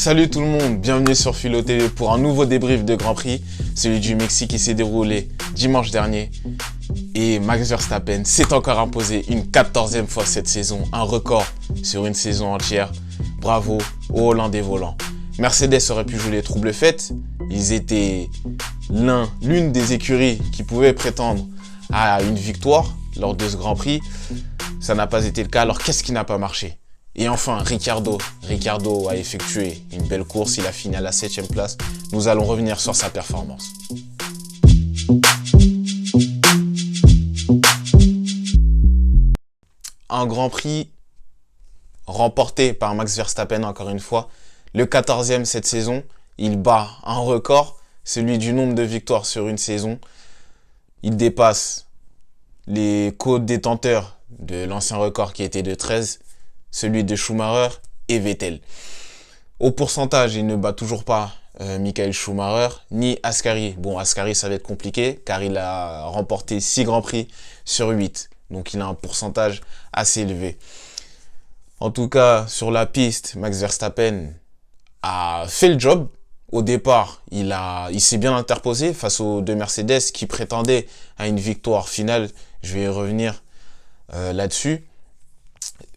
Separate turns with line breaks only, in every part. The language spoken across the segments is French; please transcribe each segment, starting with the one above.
Salut tout le monde, bienvenue sur Philo TV pour un nouveau débrief de Grand Prix, celui du Mexique qui s'est déroulé dimanche dernier. Et Max Verstappen s'est encore imposé une 14e fois cette saison, un record sur une saison entière. Bravo aux Hollandais volants. Mercedes aurait pu jouer les troubles fêtes, ils étaient l'une des écuries qui pouvaient prétendre à une victoire lors de ce Grand Prix. Ça n'a pas été le cas, alors qu'est-ce qui n'a pas marché ? Et enfin, Ricciardo a effectué une belle course, il a fini à la 7e place. Nous allons revenir sur sa performance. Un Grand Prix remporté par Max Verstappen encore une fois. Le 14e cette saison, il bat un record, celui du nombre de victoires sur une saison. Il dépasse les co-détenteurs de l'ancien record qui était de 13, celui de Schumacher et Vettel. Au pourcentage, il ne bat toujours pas Michael Schumacher, ni Ascari. Bon, Ascari, ça va être compliqué, car il a remporté 6 Grands Prix sur 8. Donc, il a un pourcentage assez élevé. En tout cas, sur la piste, Max Verstappen a fait le job. Au départ, il s'est bien interposé face aux deux Mercedes qui prétendaient à une victoire finale. Je vais y revenir là-dessus.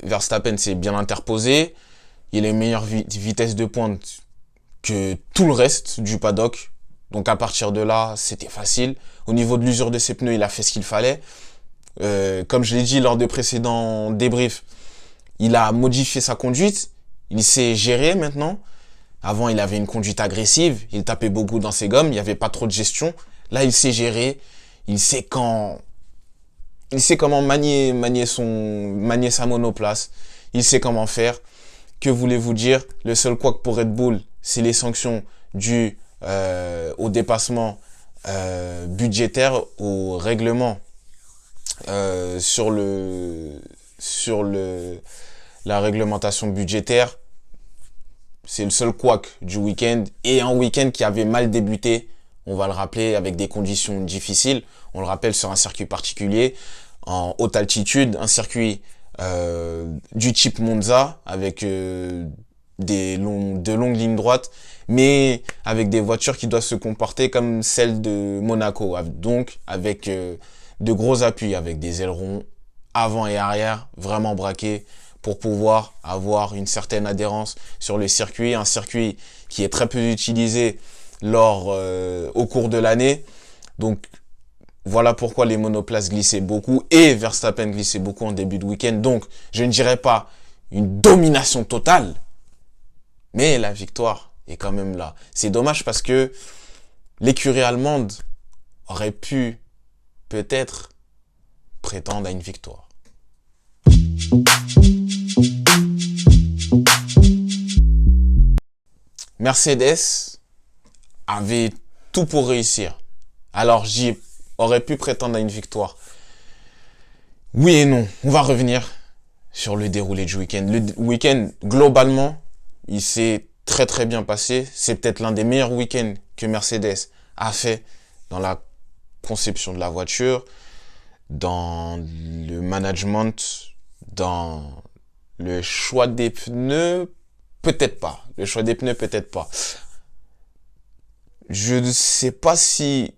Verstappen s'est bien interposé. Il a une meilleure vitesse de pointe que tout le reste du paddock. Donc à partir de là, c'était facile. Au niveau de l'usure de ses pneus, il a fait ce qu'il fallait. Comme je l'ai dit lors de précédents débriefs, il a modifié sa conduite. Il sait gérer maintenant. Avant, il avait une conduite agressive. Il tapait beaucoup dans ses gommes. Il n'y avait pas trop de gestion. Là, il sait gérer. Il sait comment manier sa monoplace. Il sait comment faire. Que voulez-vous dire? Le seul couac pour Red Bull, c'est les sanctions dues au dépassement budgétaire, au règlement sur la réglementation budgétaire. C'est le seul couac du week-end. Et un week-end qui avait mal débuté, on va le rappeler, avec des conditions difficiles. On le rappelle sur un circuit particulier, en haute altitude, un circuit du type Monza, avec de longues lignes droites, mais avec des voitures qui doivent se comporter comme celles de Monaco, donc avec de gros appuis, avec des ailerons avant et arrière, vraiment braqués, pour pouvoir avoir une certaine adhérence sur le circuit, un circuit qui est très peu utilisé au cours de l'année. Donc voilà pourquoi les monoplaces glissaient beaucoup et Verstappen glissait beaucoup en début de week-end. Donc je ne dirais pas une domination totale, mais la victoire est quand même là. C'est dommage parce que l'écurie allemande aurait pu peut-être prétendre à une victoire. Mercedes avait tout pour réussir. Alors j'y aurait pu prétendre à une victoire. Oui et non. On va revenir sur le déroulé du week-end. Le week-end, globalement, il s'est très très bien passé. C'est peut-être l'un des meilleurs week-ends que Mercedes a fait dans la conception de la voiture, dans le management, dans le choix des pneus. Peut-être pas. Le choix des pneus, peut-être pas. Je ne sais pas si...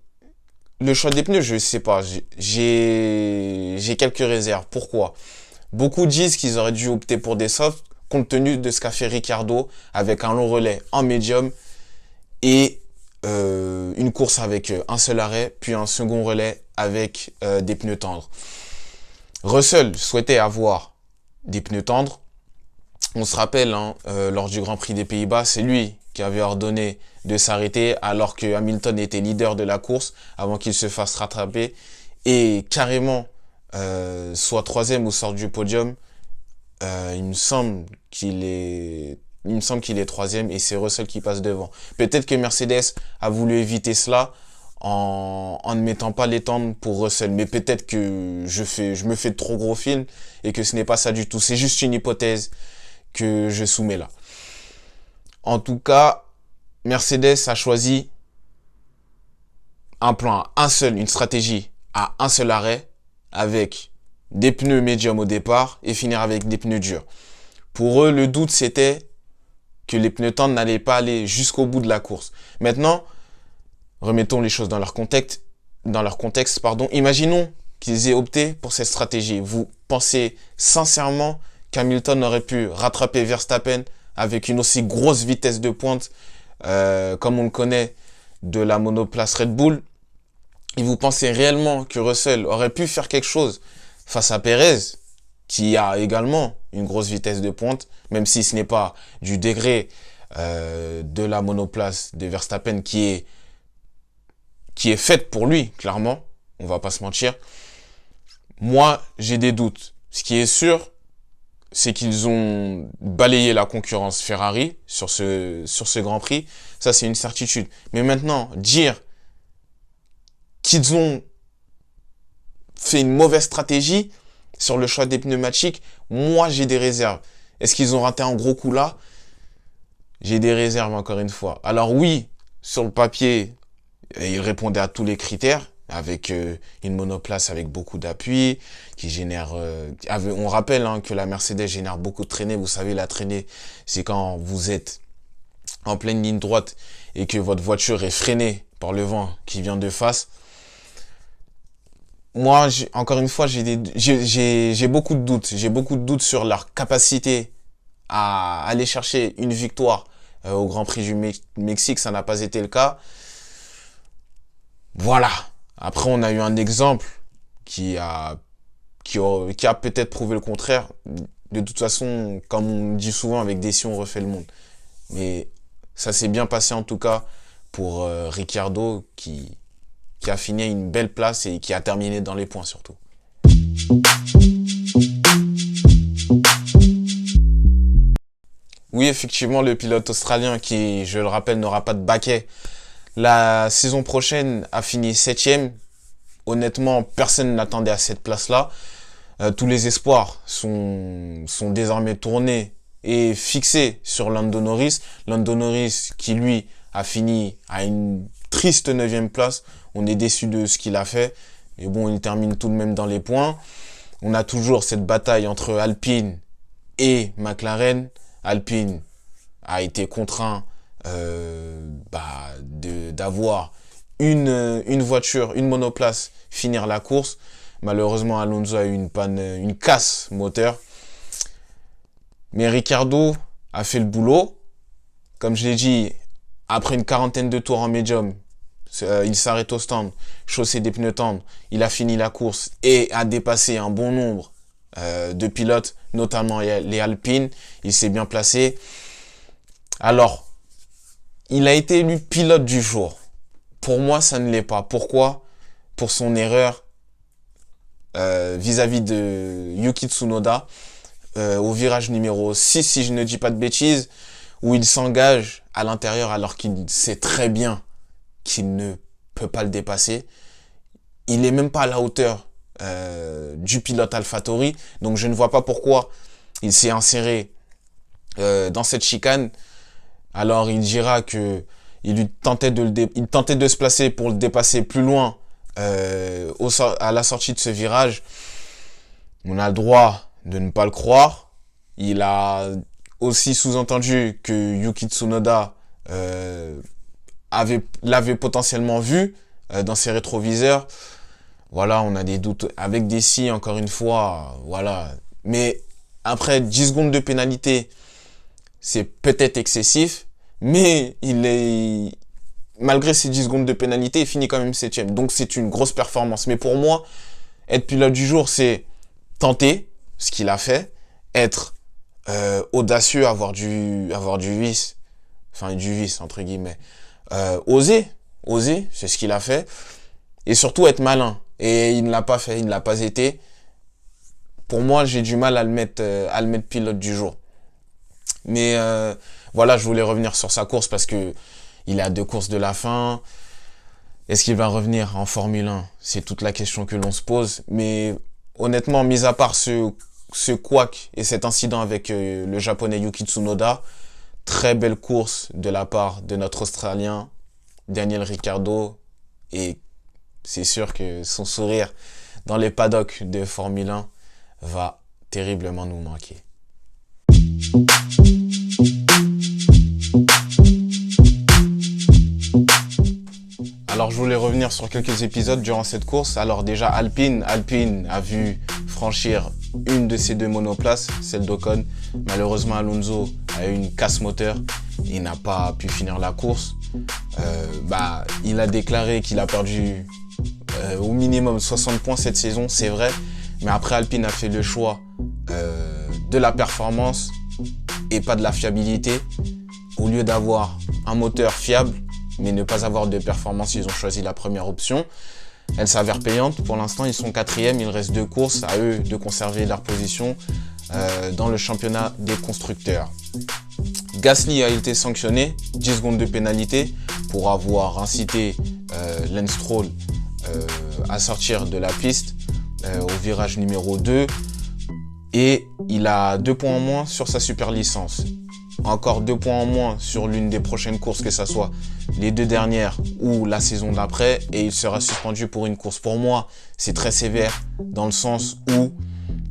Le choix des pneus, je ne sais pas. J'ai quelques réserves. Pourquoi? Beaucoup disent qu'ils auraient dû opter pour des softs, compte tenu de ce qu'a fait Ricciardo avec un long relais en médium et une course avec un seul arrêt, puis un second relais avec des pneus tendres. Russell souhaitait avoir des pneus tendres. On se rappelle, lors du Grand Prix des Pays-Bas, c'est lui qui avait ordonné de s'arrêter alors que Hamilton était leader de la course avant qu'il se fasse rattraper et carrément soit troisième ou sorte du podium. Il me semble qu'il est troisième et c'est Russell qui passe devant. Peut-être que Mercedes a voulu éviter cela en ne mettant pas les tendres pour Russell, mais peut-être que je me fais de trop gros films et que ce n'est pas ça du tout. C'est juste une hypothèse que je soumets là. En tout cas, Mercedes a choisi un plan à un seul, une stratégie à un seul arrêt avec des pneus médiums au départ et finir avec des pneus durs. Pour eux, le doute c'était que les pneus tendres n'allaient pas aller jusqu'au bout de la course. Maintenant, remettons les choses dans leur contexte. Imaginons qu'ils aient opté pour cette stratégie. Vous pensez sincèrement qu'Hamilton aurait pu rattraper Verstappen avec une aussi grosse vitesse de pointe comme on le connaît de la monoplace Red Bull? Et vous pensez réellement que Russell aurait pu faire quelque chose face à Perez, qui a également une grosse vitesse de pointe, même si ce n'est pas du degré de la monoplace de Verstappen qui est faite pour lui, clairement, on va pas se mentir. Moi, j'ai des doutes. Ce qui est sûr, c'est qu'ils ont balayé la concurrence Ferrari sur ce Grand Prix. Ça, c'est une certitude. Mais maintenant, dire qu'ils ont fait une mauvaise stratégie sur le choix des pneumatiques, moi, j'ai des réserves. Est-ce qu'ils ont raté un gros coup là? J'ai des réserves, encore une fois. Alors oui, sur le papier, ils répondaient à tous les critères, avec une monoplace avec beaucoup d'appui, qui génère... on rappelle que la Mercedes génère beaucoup de traînées. Vous savez, la traînée, c'est quand vous êtes en pleine ligne droite et que votre voiture est freinée par le vent qui vient de face. Moi, encore une fois, j'ai beaucoup de doutes. J'ai beaucoup de doutes sur leur capacité à aller chercher une victoire au Grand Prix du Mexique. Ça n'a pas été le cas. Voilà. Après, on a eu un exemple qui a peut-être prouvé le contraire. De toute façon, comme on dit souvent, avec des si on refait le monde. Mais ça s'est bien passé en tout cas pour Ricciardo qui a fini à une belle place et qui a terminé dans les points surtout. Oui, effectivement, le pilote australien qui, je le rappelle, n'aura pas de baquet la saison prochaine a fini 7e. Honnêtement, personne n'attendait à cette place-là. Tous les espoirs sont désormais tournés et fixés sur Lando Norris. Lando Norris qui, lui, a fini à une triste 9e place. On est déçu de ce qu'il a fait. Mais bon, il termine tout de même dans les points. On a toujours cette bataille entre Alpine et McLaren. Alpine a été contraint d'avoir une voiture, une monoplace, finir la course. Malheureusement, Alonso a eu une casse moteur. Mais Ricciardo a fait le boulot. Comme je l'ai dit, après une quarantaine de tours en médium, il s'arrête au stand, chaussé des pneus tendres. Il a fini la course et a dépassé un bon nombre de pilotes, notamment les Alpines. Il s'est bien placé. Alors, il a été élu pilote du jour. Pour moi, ça ne l'est pas. Pourquoi? Pour son erreur vis-à-vis de Yuki Tsunoda au virage numéro 6, si je ne dis pas de bêtises, où il s'engage à l'intérieur alors qu'il sait très bien qu'il ne peut pas le dépasser. Il n'est même pas à la hauteur du pilote AlphaTauri. Donc je ne vois pas pourquoi il s'est inséré dans cette chicane. Alors il dira que il tentait de se placer pour le dépasser plus loin à la sortie de ce virage. On a le droit de ne pas le croire. Il a aussi sous-entendu que Yuki Tsunoda l'avait potentiellement vu dans ses rétroviseurs. Voilà, on a des doutes avec des si, encore une fois, voilà. Mais après 10 secondes de pénalité, c'est peut-être excessif, mais malgré ces 10 secondes de pénalité, il finit quand même 7e. Donc c'est une grosse performance. Mais pour moi, être pilote du jour, c'est tenter ce qu'il a fait, être audacieux, avoir du vice, enfin du vice entre guillemets, oser, c'est ce qu'il a fait, et surtout être malin. Et il ne l'a pas fait, il ne l'a pas été. Pour moi, j'ai du mal à le mettre pilote du jour. Mais voilà, je voulais revenir sur sa course parce que il est à 2 courses de la fin. Est-ce qu'il va revenir en Formule 1? C'est toute la question que l'on se pose. Mais honnêtement, mis à part ce couac et cet incident avec le japonais Yuki Tsunoda, très belle course de la part de notre Australien Daniel Ricciardo. Et c'est sûr que son sourire dans les paddocks de Formule 1 va terriblement nous manquer. Alors je voulais revenir sur quelques épisodes durant cette course. Alors déjà Alpine a vu franchir une de ses 2 monoplaces, celle d'Ocon. Malheureusement Alonso a eu une casse moteur et n'a pas pu finir la course. Il a déclaré qu'il a perdu au minimum 60 points cette saison, c'est vrai. Mais après Alpine a fait le choix de la performance et pas de la fiabilité. Au lieu d'avoir un moteur fiable mais ne pas avoir de performance, ils ont choisi la première option. Elle s'avère payante. Pour l'instant, ils sont 4e. Il reste 2 courses. À eux de conserver leur position dans le championnat des constructeurs. Gasly a été sanctionné. 10 secondes de pénalité pour avoir incité Lance Stroll à sortir de la piste au virage numéro 2. Et il a 2 points en moins sur sa super licence. Encore 2 points en moins sur l'une des prochaines courses, que ce soit les 2 dernières ou la saison d'après, et il sera suspendu pour une course. Pour moi, c'est très sévère dans le sens où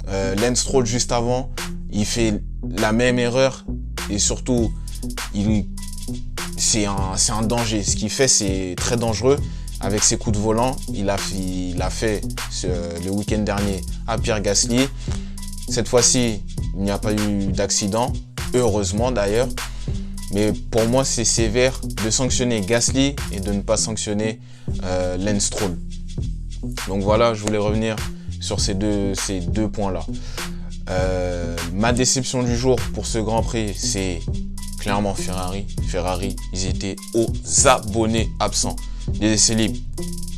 Lance Stroll, juste avant, il fait la même erreur et surtout, c'est un danger. Ce qu'il fait, c'est très dangereux. Avec ses coups de volant, il a fait le week-end dernier à Pierre Gasly. Cette fois-ci, il n'y a pas eu d'accident. Heureusement d'ailleurs, mais pour moi c'est sévère de sanctionner Gasly et de ne pas sanctionner Lance Stroll. Donc voilà, je voulais revenir sur ces deux points-là. Ma déception du jour pour ce Grand Prix, c'est clairement Ferrari. Ferrari, ils étaient aux abonnés absents. Les essais libres,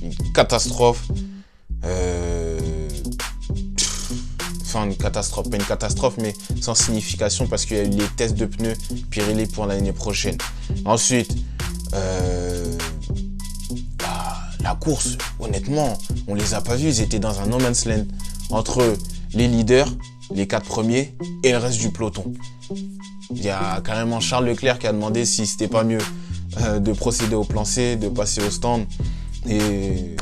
une catastrophe. Enfin, une catastrophe, pas une catastrophe, mais sans signification parce qu'il y a eu les tests de pneus Pirelli pour l'année prochaine. Ensuite, la course, honnêtement, on les a pas vus. Ils étaient dans un no man's land entre les leaders, les 4 premiers, et le reste du peloton. Il y a carrément Charles Leclerc qui a demandé si c'était pas mieux de procéder au plan C, de passer au stand et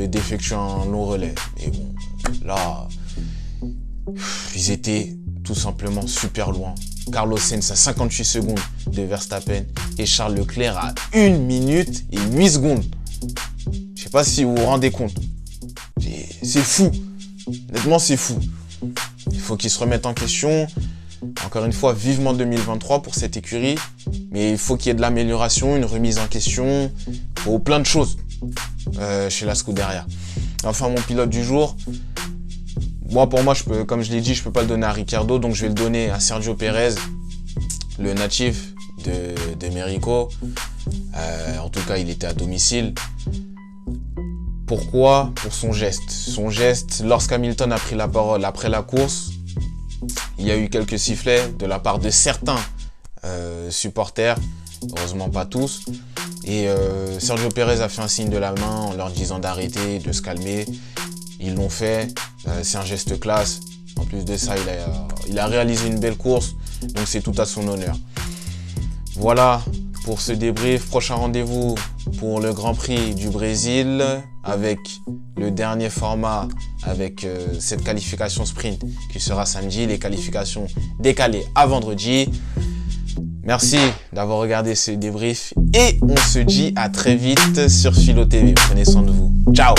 d'effectuer un long relais. Et bon, là, ils étaient tout simplement super loin. Carlos Sainz à 58 secondes de Verstappen et Charles Leclerc à 1 minute et 8 secondes. Je sais pas si vous vous rendez compte. C'est fou. Honnêtement, c'est fou. Il faut qu'ils se remettent en question. Encore une fois, vivement 2023 pour cette écurie. Mais il faut qu'il y ait de l'amélioration, une remise en question. Il faut plein de choses chez la Scuderia. Enfin, mon pilote du jour. Pour moi, comme je l'ai dit, je peux pas le donner à Ricciardo, donc je vais le donner à Sergio Pérez, le natif de Mérico. En tout cas, il était à domicile. Pourquoi? Pour son geste. Son geste, lorsqu'Hamilton a pris la parole après la course, il y a eu quelques sifflets de la part de certains supporters, heureusement pas tous. Et Sergio Pérez a fait un signe de la main en leur disant d'arrêter, de se calmer. Ils l'ont fait, c'est un geste classe. En plus de ça, il a réalisé une belle course, donc c'est tout à son honneur. Voilà pour ce débrief. Prochain rendez-vous pour le Grand Prix du Brésil avec le dernier format, avec cette qualification sprint qui sera samedi, les qualifications décalées à vendredi. Merci d'avoir regardé ce débrief et on se dit à très vite sur Philo TV. Prenez soin de vous. Ciao!